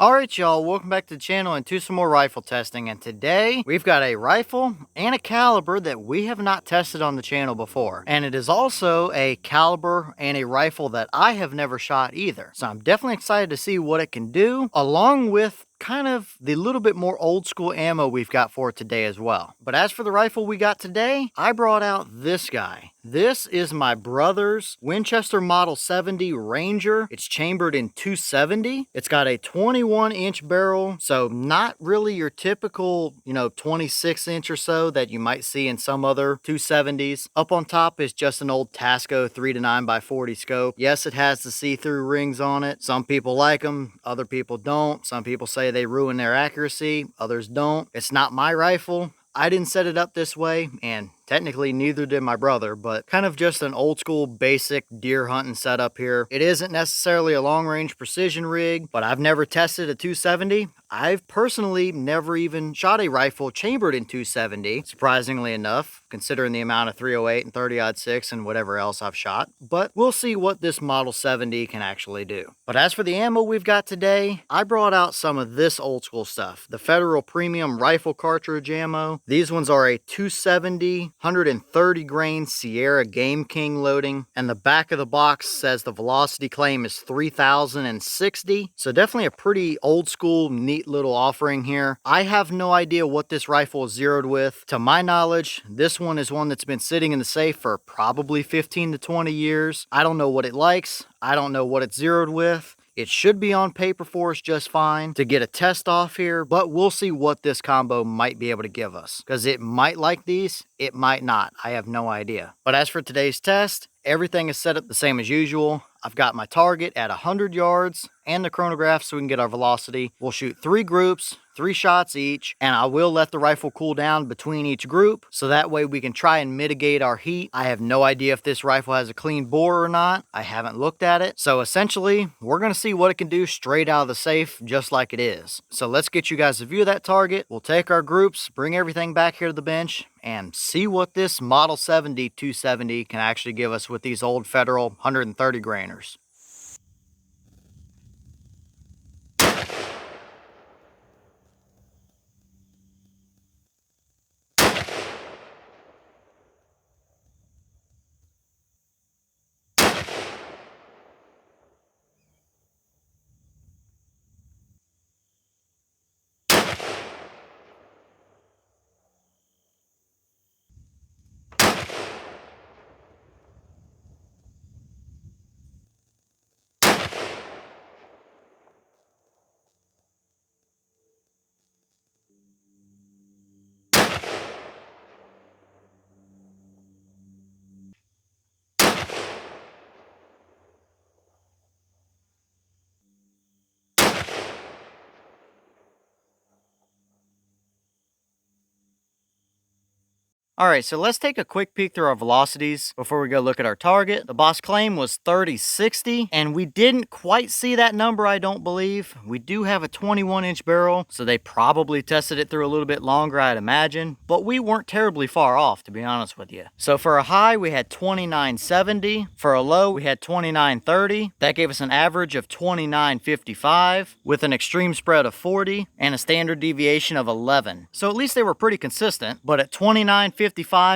Alright y'all, welcome back to the channel and to some more rifle testing, and today we've got a rifle and a caliber that we have not tested on the channel before, and it is also a caliber and a rifle that I have never shot either, so I'm definitely excited to see what it can do, along with kind of the little bit more old school ammo we've got for it today as well. But as for the rifle we got today, I brought out this guy. This is my brother's Winchester Model 70 Ranger. It's chambered in 270. It's got a 21-inch barrel, so not really your typical, 26-inch or so that you might see in some other 270s. Up on top is just an old Tasco 3-9x40 scope. Yes, it has the see-through rings on it. Some people like them, other people don't. Some people say they ruin their accuracy, others don't. It's not my rifle. I didn't set it up this way, and technically neither did my brother, but kind of just an old school basic deer hunting setup here. It isn't necessarily a long range precision rig, but I've never tested a 270. I've personally never even shot a rifle chambered in 270, surprisingly enough, considering the amount of 308 and 30-06 and whatever else I've shot. But we'll see what this Model 70 can actually do. But as for the ammo we've got today, I brought out some of this old school stuff. The Federal Premium Rifle Cartridge ammo. These ones are a 270 130 grain Sierra GameKing loading, and the back of the box says the velocity claim is 3060, so definitely a pretty old school neat little offering here. I have no idea what this rifle is zeroed with. To my knowledge, this one is one that's been sitting in the safe for probably 15 to 20 years. I don't know what it likes. I don't know what it's zeroed with. It should be on paper for us just fine to get a test off here, but we'll see what this combo might be able to give us, because it might like these, it might not. I have no idea. But as for today's test, everything is set up the same as usual. I've got my target at 100 yards and the chronograph so we can get our velocity. We'll shoot 3 groups, 3 shots each, and I will let the rifle cool down between each group, so that way we can try and mitigate our heat. I have no idea if this rifle has a clean bore or not. I haven't looked at it. So essentially, we're going to see what it can do straight out of the safe, just like it is. So let's get you guys a view of that target. We'll take our groups, bring everything back here to the bench, and see what this Model 70 270 can actually give us with these old Federal 130 grainers. Alright, so let's take a quick peek through our velocities before we go look at our target. The boss claim was 3060, and we didn't quite see that number, I don't believe. We do have a 21-inch barrel, so they probably tested it through a little bit longer, I'd imagine. But we weren't terribly far off, to be honest with you. So for a high, we had 2970. For a low, we had 2930. That gave us an average of 2955, with an extreme spread of 40, and a standard deviation of 11. So at least they were pretty consistent, but at 2955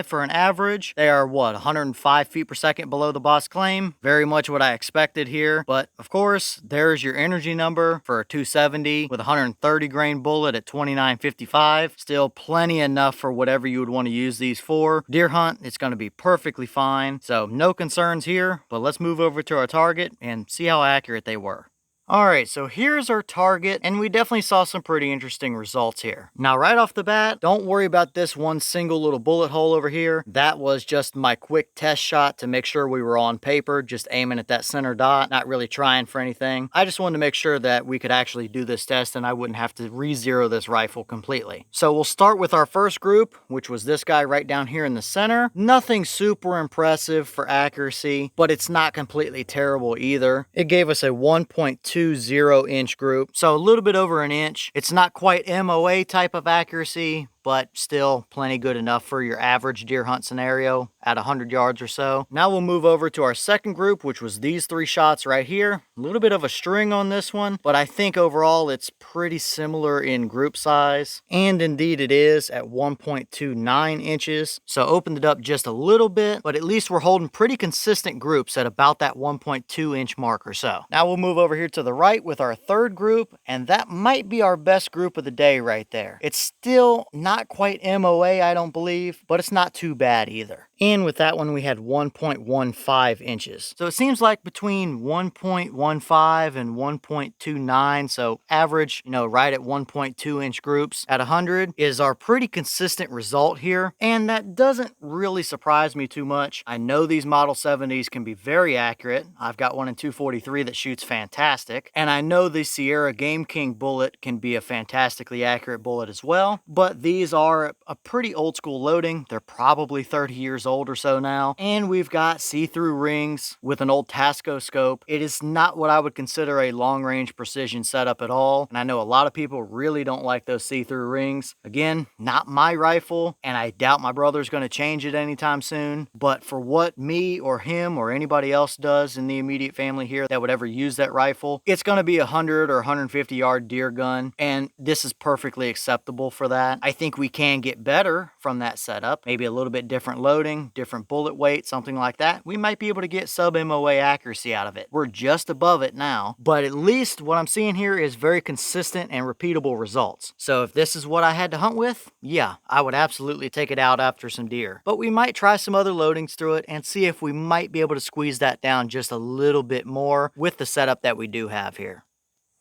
for an average, they are 105 feet per second below the boss claim. Very much what I expected here, but of course there's your energy number for a 270 with a 130 grain bullet at 2955. Still plenty enough for whatever you would want to use these for. Deer hunt, it's going to be perfectly fine, so no concerns here. But let's move over to our target and see how accurate they were. Alright, so here's our target, and we definitely saw some pretty interesting results here. Now, right off the bat, don't worry about this one single little bullet hole over here. That was just my quick test shot to make sure we were on paper, just aiming at that center dot, not really trying for anything. I just wanted to make sure that we could actually do this test and I wouldn't have to re-zero this rifle completely. So we'll start with our first group, which was this guy right down here in the center. Nothing super impressive for accuracy, but it's not completely terrible either. It gave us a 1.2 0-inch group, so a little bit over an inch. It's not quite MOA type of accuracy, but still plenty good enough for your average deer hunt scenario at 100 yards or so. Now we'll move over to our second group, which was these 3 shots right here. A little bit of a string on this one, but I think overall it's pretty similar in group size, and indeed it is at 1.29 inches. So opened it up just a little bit, but at least we're holding pretty consistent groups at about that 1.2 inch mark or so. Now we'll move over here to the right with our third group, and that might be our best group of the day right there. It's still not quite MOA, I don't believe, but it's not too bad either. And with that one, we had 1.15 inches. So it seems like between 1.15 and 1.29, so average, right at 1.2 inch groups at 100 is our pretty consistent result here. And that doesn't really surprise me too much. I know these Model 70s can be very accurate. I've got one in 243 that shoots fantastic. And I know the Sierra GameKing bullet can be a fantastically accurate bullet as well. But these are a pretty old school loading. They're probably 30 years old or so now, and we've got see-through rings with an old Tasco scope. It is not what I would consider a long-range precision setup at all, and I know a lot of people really don't like those see-through rings. Again, not my rifle, and I doubt my brother's going to change it anytime soon, but for what me or him or anybody else does in the immediate family here that would ever use that rifle, it's going to be a 100 or 150 yard deer gun, and this is perfectly acceptable for that. I think we can get better from that setup, maybe a little bit different loading, different bullet weight, something like that. We might be able to get sub MOA accuracy out of it. We're just above it now, but at least what I'm seeing here is very consistent and repeatable results. So if this is what I had to hunt with, yeah, I would absolutely take it out after some deer. But we might try some other loadings through it and see if we might be able to squeeze that down just a little bit more with the setup that we do have here.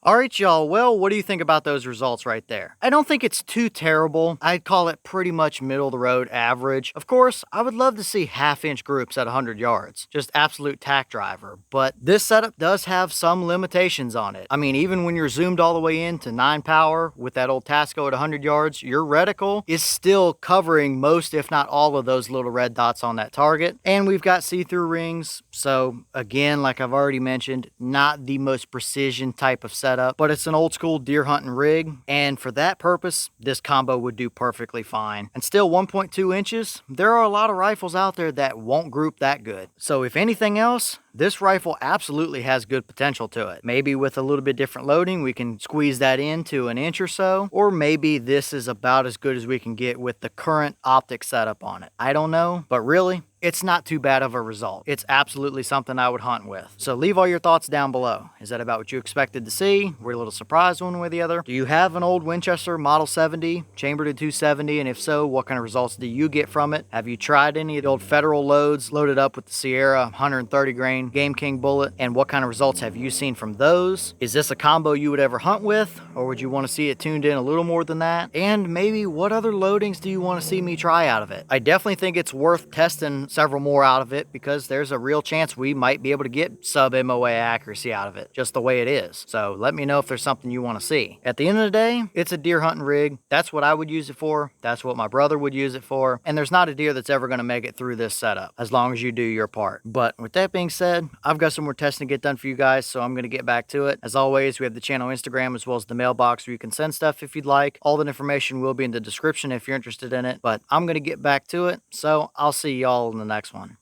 Alright y'all, well, what do you think about those results right there? I don't think it's too terrible. I'd call it pretty much middle of the road average. Of course, I would love to see half-inch groups at 100 yards. Just absolute tack driver. But this setup does have some limitations on it. I mean, even when you're zoomed all the way in to 9 power with that old Tasco at 100 yards, your reticle is still covering most, if not all, of those little red dots on that target. And we've got see-through rings. So again, like I've already mentioned, not the most precision type of setup, but it's an old school deer hunting rig, and for that purpose this combo would do perfectly fine. And still 1.2 inches, there are a lot of rifles out there that won't group that good. So if anything else, this rifle absolutely has good potential to it. Maybe with a little bit different loading we can squeeze that into an inch or so, or maybe this is about as good as we can get with the current optic setup on it. I don't know, but really, it's not too bad of a result. It's absolutely something I would hunt with. So leave all your thoughts down below. Is that about what you expected to see? Were you a little surprised one way or the other? Do you have an old Winchester Model 70, chambered at 270, and if so, what kind of results do you get from it? Have you tried any of the old Federal loads loaded up with the Sierra 130 grain GameKing bullet, and what kind of results have you seen from those? Is this a combo you would ever hunt with, or would you want to see it tuned in a little more than that? And maybe what other loadings do you want to see me try out of it? I definitely think it's worth testing several more out of it, because there's a real chance we might be able to get sub MOA accuracy out of it, just the way it is. So let me know if there's something you want to see. At the end of the day, it's a deer hunting rig. That's what I would use it for. That's what my brother would use it for. And there's not a deer that's ever going to make it through this setup, as long as you do your part. But with that being said, I've got some more testing to get done for you guys, so I'm going to get back to it. As always, we have the channel Instagram as well as the mailbox where you can send stuff if you'd like. All the information will be in the description if you're interested in it, but I'm going to get back to it, so I'll see y'all in the next one.